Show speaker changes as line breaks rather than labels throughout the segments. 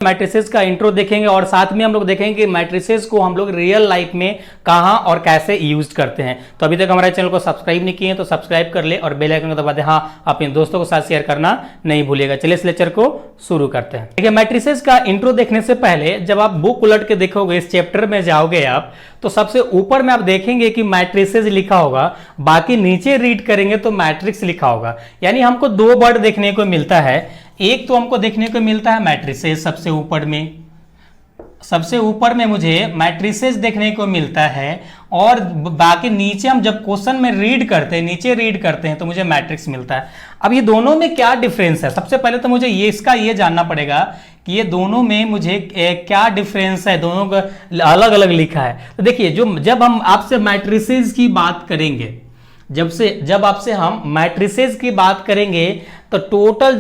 Matrices का intro देखेंगे और साथ में हम लोग देखेंगे कि मैट्रिसेस को हम लोग रियल लाइफ में कहां और कैसे यूज करते हैं। तो अभी तक हमारे चैनल को सब्सक्राइब नहीं किए हैं तो सब्सक्राइब कर ले और बेल आइकन को दबा दे। हाँ, अपने दोस्तों के साथ शेयर करना नहीं भूलिएगा। चलिए इस लेक्चर को शुरू करते हैं। देखिए, मैट्रिसेस का इंट्रो देखने से पहले जब आप बुक उलट के देखोगे, इस चैप्टर में जाओगे आप, तो सबसे ऊपर में आप देखेंगे कि मैट्रिसेस लिखा होगा, बाकी नीचे रीड करेंगे तो मैट्रिक्स लिखा होगा। यानी हमको दो वर्ड देखने को मिलता है। एक तो हमको देखने को मिलता है मैट्रिसेस, सबसे ऊपर में मुझे मैट्रिसेस देखने को मिलता है, और बाकी नीचे हम जब क्वेश्चन में रीड करते हैं, नीचे रीड करते हैं तो मुझे मैट्रिक्स मिलता है। अब ये दोनों में क्या डिफरेंस है, सबसे पहले तो मुझे ये जानना पड़ेगा कि ये दोनों में मुझे क्या डिफरेंस है, दोनों का अलग अलग लिखा है। तो देखिए, जब हम आपसे मैट्रिसेस की बात करेंगे, जब आपसे हम मैट्रिसेस की बात करेंगे तो total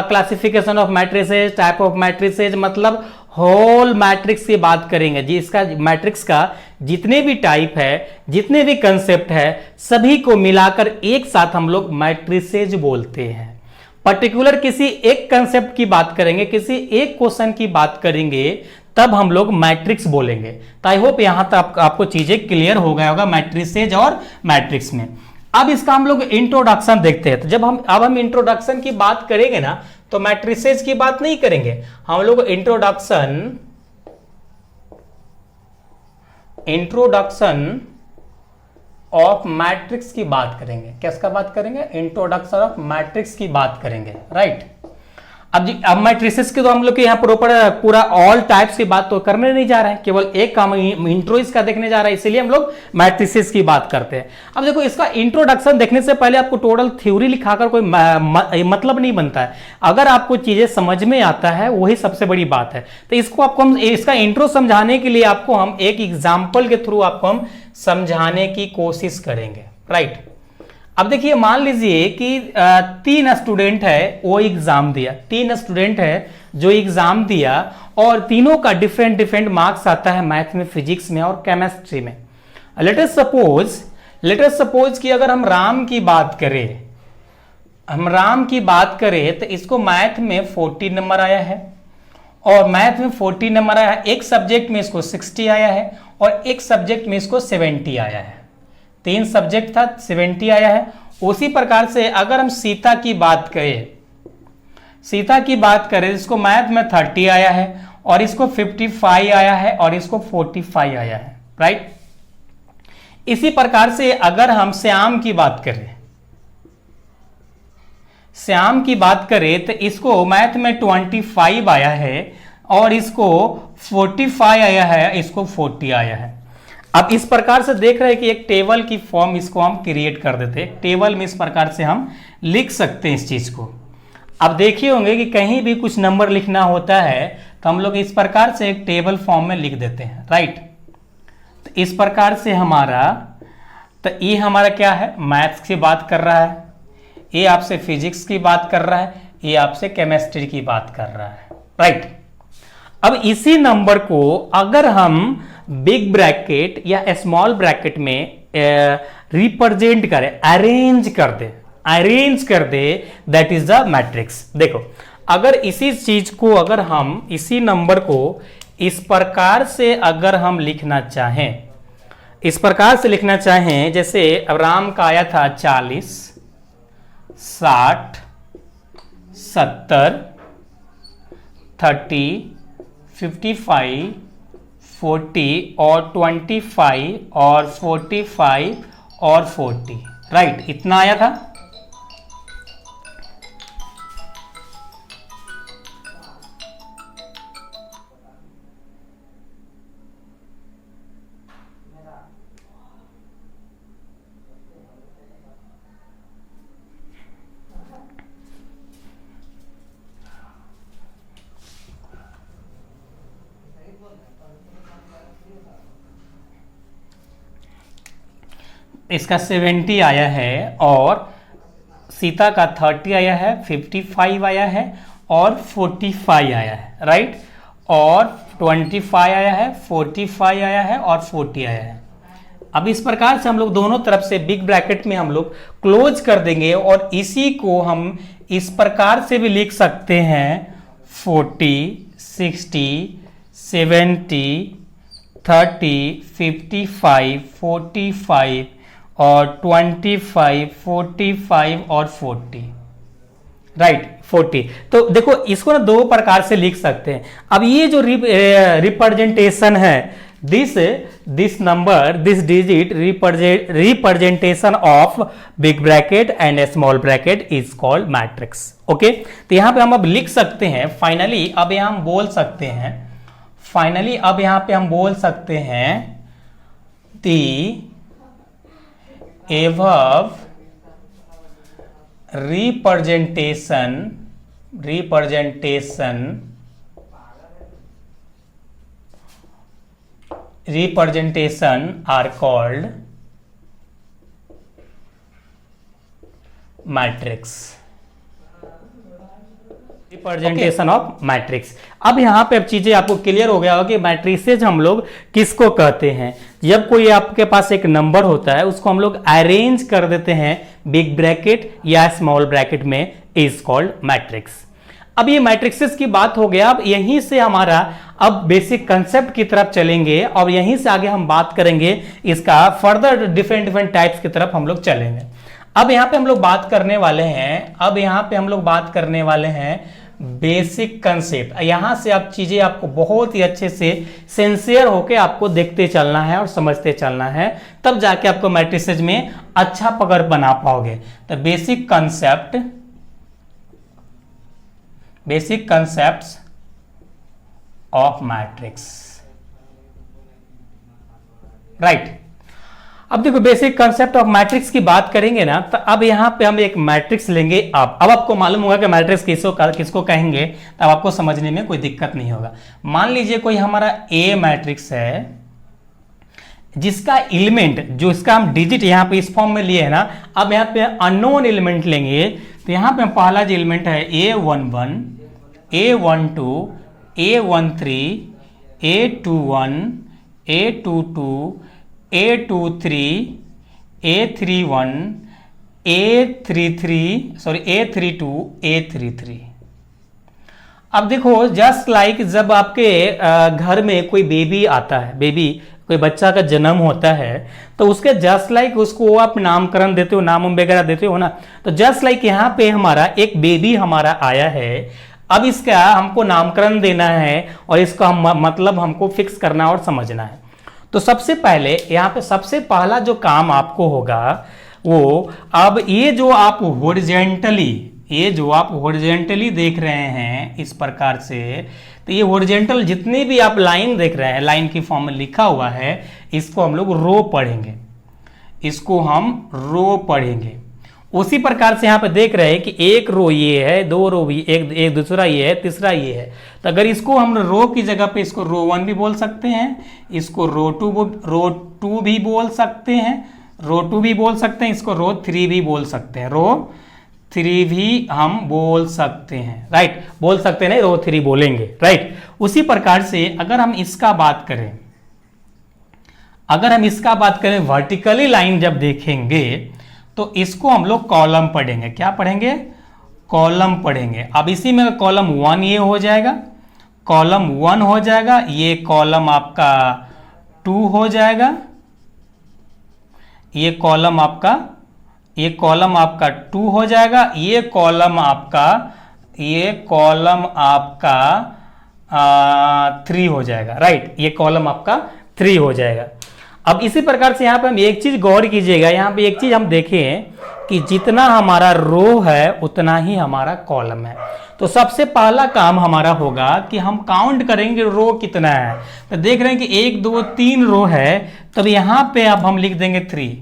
classification of matrices, type of matrices, मतलब होल मैट्रिक्स की बात करेंगे जी। इसका मैट्रिक्स का जितने भी टाइप है, जितने भी कंसेप्ट है, सभी को मिलाकर एक साथ हम लोग मैट्रिसेस बोलते हैं। पर्टिकुलर किसी एक कंसेप्ट की बात करेंगे, किसी एक क्वेश्चन की बात करेंगे, तब हम लोग मैट्रिक्स बोलेंगे। तो आई होप यहां तक आपको चीजें क्लियर हो गया होगा मैट्रिसेस और मैट्रिक्स में। अब इसका हम लोग इंट्रोडक्शन देखते हैं। तो जब हम इंट्रोडक्शन की बात करेंगे ना, तो मैट्रिसेस की बात नहीं करेंगे, हम लोग इंट्रोडक्शन ऑफ मैट्रिक्स की बात करेंगे। किसका बात करेंगे? इंट्रोडक्शन ऑफ मैट्रिक्स की बात करेंगे, राइट। अब मैट्रिसेस के तो हम लोग के यहाँ पूरा ऑल टाइप्स की बात तो करने नहीं जा रहे हैं, केवल एक काम इंट्रो इसका देखने जा रहा है, इसीलिए हम लोग मैट्रिसेस की बात करते हैं। अब देखो, इसका इंट्रोडक्शन देखने से पहले आपको टोटल थ्योरी लिखाकर कोई मतलब नहीं बनता है। अगर आपको चीजें समझ में आता है, वही सबसे बड़ी बात है। तो इसका इंट्रो समझाने के लिए आपको हम एक एग्जाम्पल के थ्रू आपको हम समझाने की कोशिश करेंगे, राइट। अब देखिए, मान लीजिए कि 3 स्टूडेंट है, वो एग्जाम दिया, 3 स्टूडेंट है जो एग्जाम दिया, और तीनों का डिफरेंट मार्क्स आता है मैथ में, फिजिक्स में और केमिस्ट्री में। लेट अस सपोज कि अगर हम राम की बात करें तो इसको मैथ में 40 नंबर आया है, और मैथ में 40 नंबर आया है। एक सब्जेक्ट में इसको 60 आया है, और एक सब्जेक्ट में इसको 70 आया है। 3 सब्जेक्ट था, 70 आया है। उसी प्रकार से अगर हम सीता की बात करें, इसको मैथ में 30 आया है, और इसको 55 आया है, और इसको 45 आया है, राइट। इसी प्रकार से अगर हम श्याम की बात करें तो इसको मैथ में 25 आया है, और इसको 45 आया है, इसको 40 आया है। अब इस प्रकार से देख रहे हैं कि एक टेबल की फॉर्म इसको हम क्रिएट कर देते हैं। टेबल में इस प्रकार से हम लिख सकते हैं इस चीज को। अब देखिए होंगे कि कहीं भी कुछ नंबर लिखना होता है तो हम लोग इस प्रकार से एक टेबल फॉर्म में लिख देते हैं, राइट। तो इस प्रकार से ये हमारा क्या है, मैथ्स की बात कर रहा है, ये आपसे फिजिक्स की बात कर रहा है, ये आपसे केमिस्ट्री की बात कर रहा है, राइट। अब इसी नंबर को अगर हम बिग ब्रैकेट या स्मॉल ब्रैकेट में रिप्रेजेंट करें, अरेंज कर दे, दैट इज द मैट्रिक्स। देखो, अगर इसी चीज को, अगर हम इसी नंबर को इस प्रकार से अगर हम लिखना चाहें, जैसे राम का आया था 40, 60, 70, 30, 55, 40 और 25 और 45 और 40, राइट, इतना आया था। इसका 70 आया है, और सीता का 30 आया है, 55 आया है, और 45 आया है, राइट, और 25 आया है, 45 आया है, और 40 आया है। अब इस प्रकार से हम लोग दोनों तरफ से बिग ब्रैकेट में हम लोग क्लोज कर देंगे, और इसी को हम इस प्रकार से भी लिख सकते हैं 40, 60, 70, 30, 55, 45 और 25, 45 और 40, राइट 40। तो देखो इसको ना दो प्रकार से लिख सकते हैं। अब ये जो रिप्रेजेंटेशन है, this number, this digit representation of big bracket and small bracket is called matrix. Okay, तो यहां पे हम अब लिख सकते हैं फाइनली, अब यहां हम बोल सकते हैं फाइनली, अब यहां पे हम बोल सकते हैं दी above representation are called matrix, representation of matrix. अब यहां पे अब चीजें आपको क्लियर हो गया होगा कि मैट्रिसेज हम लोग किसको कहते हैं। जब कोई आपके पास एक नंबर होता है उसको हम लोग अरेंज कर देते हैं बिग ब्रैकेट या स्मॉल ब्रैकेट में, इज कॉल्ड मैट्रिक्स। अब ये मैट्रिक्सेस की बात हो गया। अब यहीं से हमारा अब बेसिक कंसेप्ट की तरफ चलेंगे और यहीं से आगे हम बात करेंगे इसका फर्दर डिफरेंट टाइप्स की तरफ हम लोग चलेंगे। अब यहां पे हम लोग बात करने वाले हैं बेसिक कंसेप्ट। यहां से आप चीजें आपको बहुत ही अच्छे से सिंसियर होके आपको देखते चलना है और समझते चलना है, तब जाके आपको मैट्रिसेज में अच्छा पकड़ बना पाओगे। तो basic concepts of matrix, right. अब देखो बेसिक कंसेप्ट ऑफ मैट्रिक्स की बात करेंगे ना, तो अब यहां पे हम एक मैट्रिक्स लेंगे। अब आपको मालूम होगा कि मैट्रिक्स किसको कहेंगे, तब आपको समझने में कोई दिक्कत नहीं होगा। मान लीजिए कोई हमारा ए मैट्रिक्स है जिसका एलिमेंट, जो इसका हम डिजिट यहां पे इस फॉर्म में लिए है ना, अब यहां पे अननोन एलिमेंट लेंगे। तो यहां पे पहला जो एलिमेंट है A11, A12, A13, A21, A22, A23, A31, A32, A33। अब देखो जस्ट लाइक जब आपके घर में कोई बेबी आता है, कोई बच्चा का जन्म होता है, तो उसके जस्ट लाइक उसको आप नामकरण देते हो, नाम वगैरह देते हो ना। तो जस्ट लाइक यहाँ पे हमारा एक बेबी हमारा आया है, अब इसका हमको नामकरण देना है और इसका मतलब हमको फिक्स करना और समझना है। तो सबसे पहले यहाँ पे सबसे पहला जो काम आपको होगा वो, अब ये जो आप हॉरिजॉन्टली देख रहे हैं इस प्रकार से, तो ये हॉरिजॉन्टल जितने भी आप लाइन देख रहे हैं, लाइन की फॉर्म में लिखा हुआ है, इसको हम लोग रो पढ़ेंगे। उसी प्रकार से यहाँ पे देख रहे हैं कि एक रो ये है, दो रो भी, एक दूसरा ये है, तीसरा ये है। तो अगर इसको हम रो की जगह पे इसको रो 1 भी बोल सकते हैं, इसको रो 2 भी बोल सकते हैं, इसको रो 3 भी बोल सकते हैं, रो 3 भी हम बोल सकते हैं, राइट। बोल सकते हैं, रो 3 बोलेंगे, राइट। उसी प्रकार से अगर हम इसका बात करें वर्टिकली लाइन जब देखेंगे तो इसको हम लोग कॉलम पढ़ेंगे। क्या पढ़ेंगे? कॉलम पढ़ेंगे। अब इसी में कॉलम 1 ये हो जाएगा, ये कॉलम आपका 2 हो जाएगा, ये कॉलम आपका 2 हो जाएगा, ये कॉलम आपका 3 हो जाएगा, राइट। ये कॉलम आपका 3 हो जाएगा। अब इसी प्रकार से यहाँ पे हम एक चीज गौर कीजिएगा, यहाँ पे एक चीज हम देखें कि जितना हमारा रो है उतना ही हमारा कॉलम है। तो सबसे पहला काम हमारा होगा कि हम काउंट करेंगे रो कितना है। तो देख रहे हैं कि 1 2 3 रो है, तब यहाँ पे अब हम लिख देंगे 3,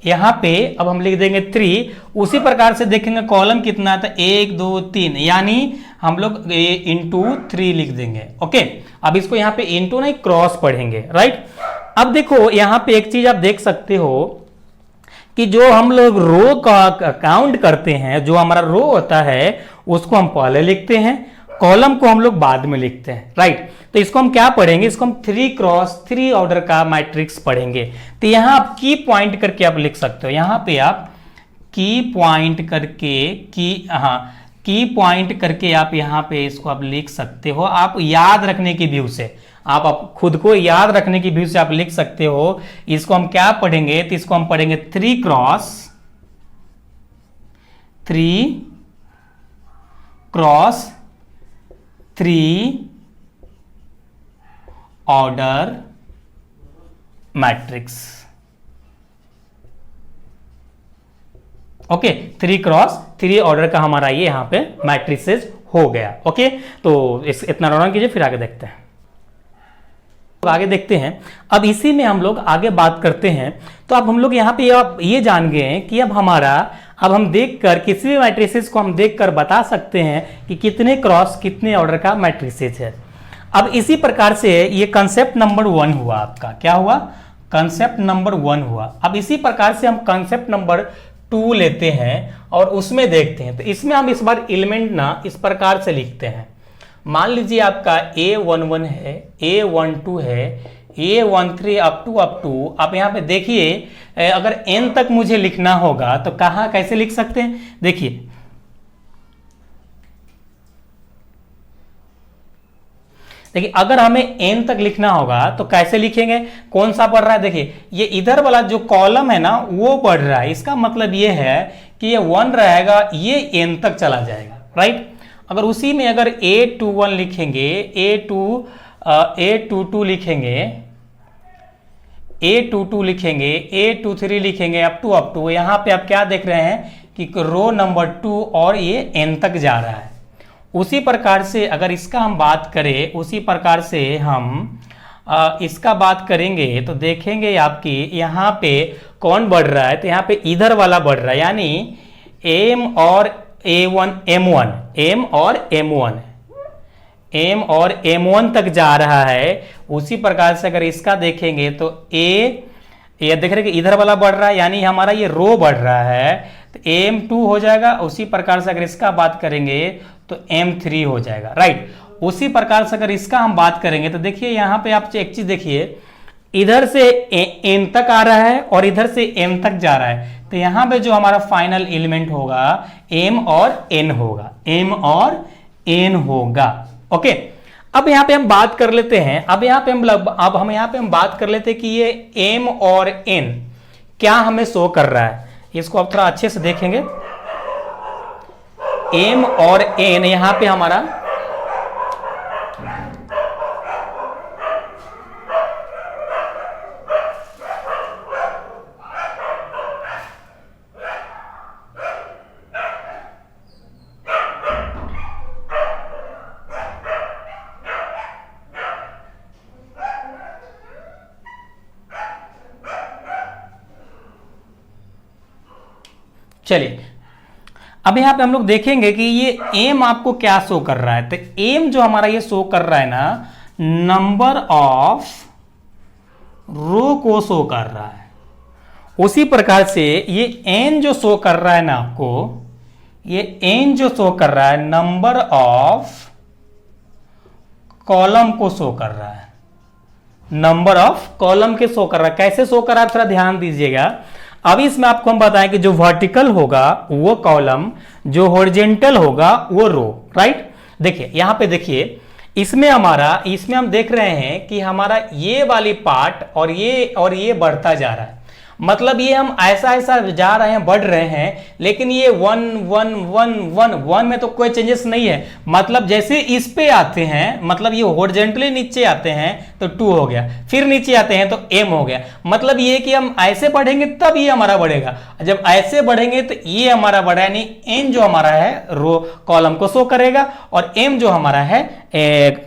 यहाँ पे अब हम लिख देंगे 3। उसी प्रकार से देखेंगे कॉलम कितना है, तो 1 2 3, यानी हम लोग इंटू 3 लिख देंगे। ओके, अब इसको यहाँ पे इंटू नहीं क्रॉस पढ़ेंगे, राइट। अब देखो यहाँ पे एक चीज आप देख सकते हो कि जो हम लोग रो का काउंट करते हैं, जो हमारा रो होता है उसको हम पहले लिखते हैं, कॉलम को हम लोग बाद में लिखते हैं, राइट। तो इसको हम क्या पढ़ेंगे? इसको हम 3x3 ऑर्डर का मैट्रिक्स पढ़ेंगे। तो यहां आप की पॉइंट करके आप लिख सकते हो, यहां पे आप की पॉइंट करके की पॉइंट करके आप यहाँ पे इसको आप लिख सकते हो, आप याद रखने की व्यू से, आप खुद को याद रखने की व्यू से आप लिख सकते हो। इसको हम क्या पढ़ेंगे, तो इसको हम पढ़ेंगे 3 cross 3 order matrix. Okay, 3 cross 3 order का हमारा ये यहां पे मैट्रिसेस हो गया। ओके, तो इतना नोट डाउन कीजिए, फिर आगे देखते हैं। आगे देखते हैं। अब इसी में हम लोग आगे बात करते हैं। तो अब हम लोग यहाँ पे अब ये जान गए हैं कि अब हम देखकर किसी भी मैट्रिसेस को हम देखकर बता सकते हैं कि कितने क्रॉस कितने ऑर्डर का मैट्रिसेस है। अब इसी प्रकार से ये कंसेप्ट नंबर 1 हुआ आपका, क्या हुआ, कंसेप्ट नंबर 1 हुआ। अब इसी प्रकार से हम कंसेप्ट नंबर 2 लेते हैं और उसमें देखते हैं। तो इसमें हम इस बार एलिमेंट ना इस प्रकार से लिखते हैं। मान लीजिए आपका A11 है, A12 है, A13 अप टू आप यहाँ पे देखिए, अगर n तक मुझे लिखना होगा तो कहाँ कैसे लिख सकते हैं, देखिए अगर हमें n तक लिखना होगा तो कैसे लिखेंगे, कौन सा बढ़ रहा है, देखिए ये इधर वाला जो कॉलम है ना वो बढ़ रहा है। इसका मतलब ये है कि ये 1 रहेगा, ये n तक चला जाएगा, राइट। अगर उसी में अगर A21 लिखेंगे, A22 लिखेंगे, A22 लिखेंगे, A23 लिखेंगे अप टू यहाँ पे आप क्या देख रहे हैं कि रो नंबर 2 और ये n तक जा रहा है। उसी प्रकार से अगर इसका हम बात करें, उसी प्रकार से हम इसका बात करेंगे तो देखेंगे आपकी यहाँ पे कौन बढ़ रहा है, तो यहाँ पे इधर वाला बढ़ रहा है, यानी M और M1 तक जा रहा है। उसी प्रकार से अगर इसका देखेंगे तो ये देख रहे कि इधर वाला बढ़ रहा है, यानी हमारा ये रो बढ़ रहा है, तो M2 हो जाएगा। उसी प्रकार से अगर इसका बात करेंगे तो M3 हो जाएगा, राइट। उसी प्रकार से अगर इसका हम बात करेंगे तो देखिए यहाँ पे आप एक चीज देखिए, इधर से n तक आ रहा है और इधर से m तक जा रहा है, तो यहाँ पे जो हमारा फाइनल एलिमेंट होगा m और n होगा, m और n होगा। ओके, अब यहाँ पे हम बात कर लेते हैं, अब यहाँ पे हम बात कर लेते हैं कि ये m और n क्या हमें शो कर रहा है। इसको आप थोड़ा अच्छे से देखेंगे, m और n यहाँ पे हमारा चलिए अब यहाँ पे हम लोग देखेंगे कि ये m आपको क्या शो कर रहा है। तो m जो हमारा ये शो कर रहा है ना, नंबर ऑफ रो को शो कर रहा है। उसी प्रकार से ये n जो शो कर रहा है ना आपको, ये n जो शो कर रहा है नंबर ऑफ कॉलम को शो कर रहा है, नंबर ऑफ कॉलम के शो कर रहा है। कैसे शो कर रहा है थोड़ा ध्यान दीजिएगा। अभी इसमें आपको हम बताएं कि जो वर्टिकल होगा वो कॉलम, जो हॉरिजॉन्टल होगा वो रो, राइट। देखिए यहाँ पे देखिए, इसमें हम देख रहे हैं कि हमारा ये वाली पार्ट और ये बढ़ता जा रहा है। मतलब ये हम ऐसा जा रहे हैं, बढ़ रहे हैं, लेकिन ये 1 में तो कोई चेंजेस नहीं है। मतलब जैसे इस पे आते हैं, मतलब ये हॉरिजॉन्टली नीचे आते हैं तो 2 हो गया, फिर नीचे आते हैं तो m हो गया। मतलब ये कि हम ऐसे बढ़ेंगे तब ये हमारा बढ़ेगा, जब ऐसे बढ़ेंगे तो ये हमारा बढ़ा, यानी n जो हमारा है रो कॉलम को शो करेगा और m जो हमारा है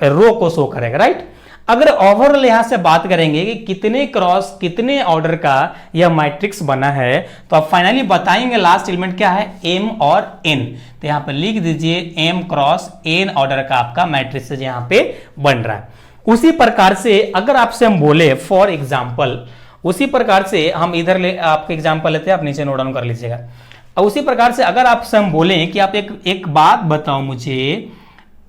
रो को शो करेगा, राइट। अगर ओवरऑल यहां से बात करेंगे कि कितने क्रॉस कितने ऑर्डर का यह मैट्रिक्स बना है, तो आप फाइनली बताएंगे लास्ट एलिमेंट क्या है, m और n। तो यहां पर लिख दीजिए m क्रॉस n ऑर्डर का आपका मैट्रिक्स यहां पे बन रहा है। उसी प्रकार से अगर आपसे हम बोले फॉर एग्जाम्पल, उसी प्रकार से हम इधर आपके एग्जाम्पल लेते हैं, आप नीचे नोट डाउन कर लीजिएगा। उसी प्रकार से अगर आपसे हम बोले कि आप एक बात बताओ मुझे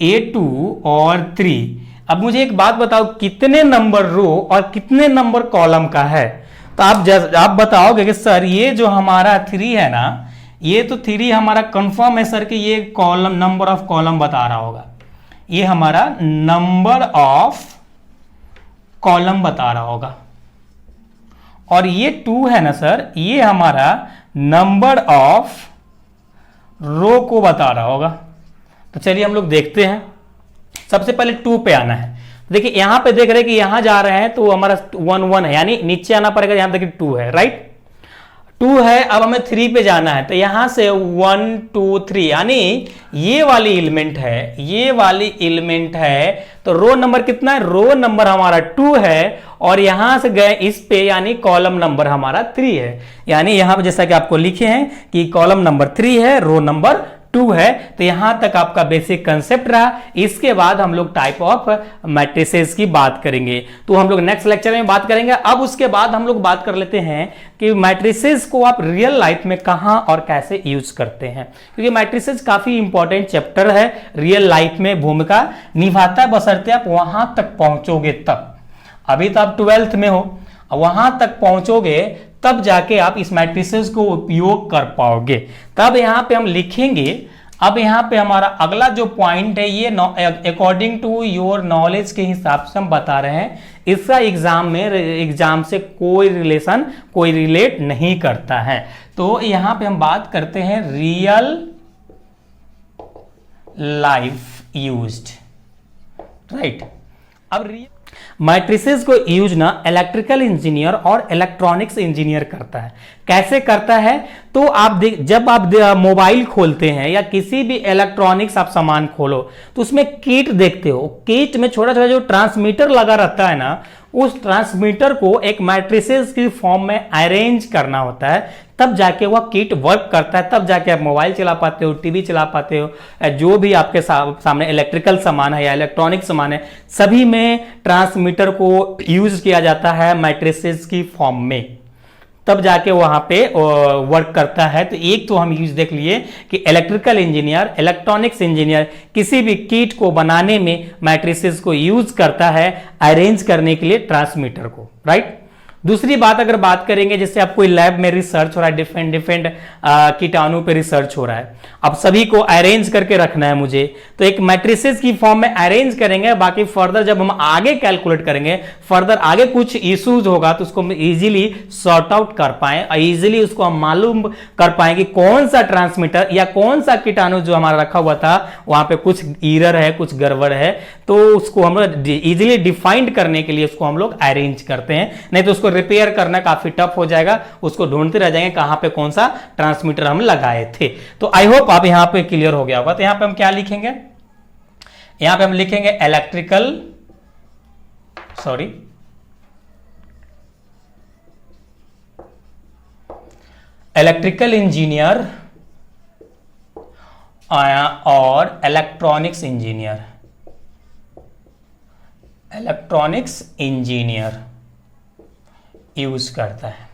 A2 और 3, अब मुझे एक बात बताओ कितने नंबर रो और कितने नंबर कॉलम का है। तो आप बताओगे कि सर ये जो हमारा 3 है ना, ये तो 3 हमारा कंफर्म है सर कि ये कॉलम, नंबर ऑफ कॉलम बता रहा होगा, ये हमारा नंबर ऑफ कॉलम बता रहा होगा। और ये 2 है ना सर, ये हमारा नंबर ऑफ रो को बता रहा होगा। तो चलिए हम लोग देखते हैं। सबसे पहले 2 पे आना है। देखिए यहां पे देख रहे हैं कि यहां जा रहे हैं तो हमारा 1 1 है, यानी नीचे आना पड़ेगा। यहां देखिए 2 है, राइट, 2 है। अब हमें 3 पे जाना है, तो यहां से 1 2 3, यानी ये वाली एलिमेंट है, ये वाली एलिमेंट है। तो रो नंबर कितना है? रो नंबर हमारा 2 है, और यहां से गए इस पे, यानी कॉलम नंबर हमारा 3 है। यानी यहां पे जैसा कि आपको लिखे हैं कि कॉलम नंबर 3 है, रो नंबर 2 है। तो यहां तक आपका बेसिक कंसेप्ट रहा। इसके बाद हम लोग टाइप ऑफ मैट्रिसेस की बात करेंगे, तो हम लोग नेक्स्ट लेक्चर में बात करेंगे। अब उसके बाद हम लोग बात कर लेते हैं कि मैट्रिसेस को आप रियल लाइफ में कहां और कैसे यूज करते हैं, क्योंकि मैट्रिसेस काफी इंपॉर्टेंट चैप्टर है, रियल लाइफ में भूमिका निभाता है, बशर्ते आप वहां तक पहुंचोगे तब। अभी तो आप 12th में हो, वहां तक पहुंचोगे तब जाके आप इस मैट्रिसेस को उपयोग कर पाओगे। तब यहां पे हम लिखेंगे। अब यहां पे हमारा अगला जो पॉइंट है, ये अकॉर्डिंग टू योर नॉलेज के हिसाब से हम बता रहे हैं, इसका एग्जाम से कोई रिलेशन, कोई रिलेट नहीं करता है। तो यहां पे हम बात करते हैं रियल लाइफ यूज्ड, राइट। अब मैट्रिसेस को यूज ना इलेक्ट्रिकल इंजीनियर और इलेक्ट्रॉनिक्स इंजीनियर करता है। कैसे करता है? तो आप जब आप मोबाइल खोलते हैं या किसी भी इलेक्ट्रॉनिक्स आप सामान खोलो, तो उसमें किट देखते हो। किट में छोटा छोटा जो ट्रांसमीटर लगा रहता है ना, उस ट्रांसमीटर को एक मैट्रिसेस की फॉर्म में अरेंज करना होता है, तब जाके वह किट वर्क करता है। तब जाके आप मोबाइल चला पाते हो, टीवी चला पाते हो, जो भी आपके सामने इलेक्ट्रिकल सामान है या इलेक्ट्रॉनिक सामान है, सभी में ट्रांसमीटर को यूज किया जाता है मैट्रिसेस की फॉर्म में, तब जाके वहां पे वर्क करता है। तो एक तो हम यूज देख लिए कि इलेक्ट्रिकल इंजीनियर, इलेक्ट्रॉनिक्स इंजीनियर किसी भी किट को बनाने में मैट्रिसेस को यूज करता है अरेंज करने के लिए ट्रांसमीटर को, राइट। दूसरी बात अगर बात करेंगे, जैसे आप कोई लैब में रिसर्च हो रहा है, डिफरेंट डिफरेंट कीटाणु पे रिसर्च हो रहा है, अब सभी को अरेंज करके रखना है मुझे, तो एक मैट्रिसेस की फॉर्म में अरेंज करेंगे। बाकी फर्दर जब हम आगे कैलकुलेट करेंगे, फर्दर आगे कुछ इश्यूज होगा तो उसको हम इजीली सॉर्ट आउट कर पाए, इजीली उसको हम मालूम कर पाएंगे कौन सा ट्रांसमीटर या कौन सा कीटाणु जो हमारा रखा हुआ था वहां पे कुछ एरर है, कुछ गड़बड़ है, तो उसको हम लोग इजीली डिफाइंड करने के लिए उसको हम लोग अरेंज करते हैं। नहीं तो उसको रिपेयर करना काफी टफ हो जाएगा, उसको ढूंढते रह जाएंगे कहां पे कौन सा ट्रांसमीटर हम लगाए थे। तो आई होप आप यहां पे क्लियर हो गया होगा। तो यहां पे हम क्या लिखेंगे? यहां पे हम लिखेंगे इलेक्ट्रिकल इंजीनियर और इलेक्ट्रॉनिक्स इंजीनियर यूज करता है,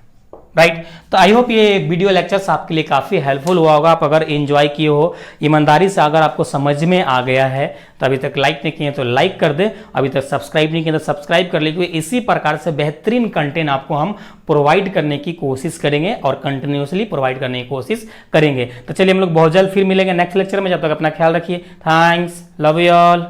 राइट। तो आई होप ये वीडियो लेक्चर्स आपके लिए काफ़ी हेल्पफुल हुआ होगा। आप अगर एंजॉय किए हो, ईमानदारी से अगर आपको समझ में आ गया है, तो अभी तक लाइक नहीं किए तो लाइक कर दें, अभी तक सब्सक्राइब नहीं किए तो सब्सक्राइब कर लीजिए। इसी प्रकार से बेहतरीन कंटेंट आपको हम प्रोवाइड करने की कोशिश करेंगे और कंटिन्यूसली प्रोवाइड करने की कोशिश करेंगे। तो चलिए हम लोग बहुत जल्द फिर मिलेंगे नेक्स्ट लेक्चर में। जब तक अपना ख्याल रखिए। Thanks, love you all.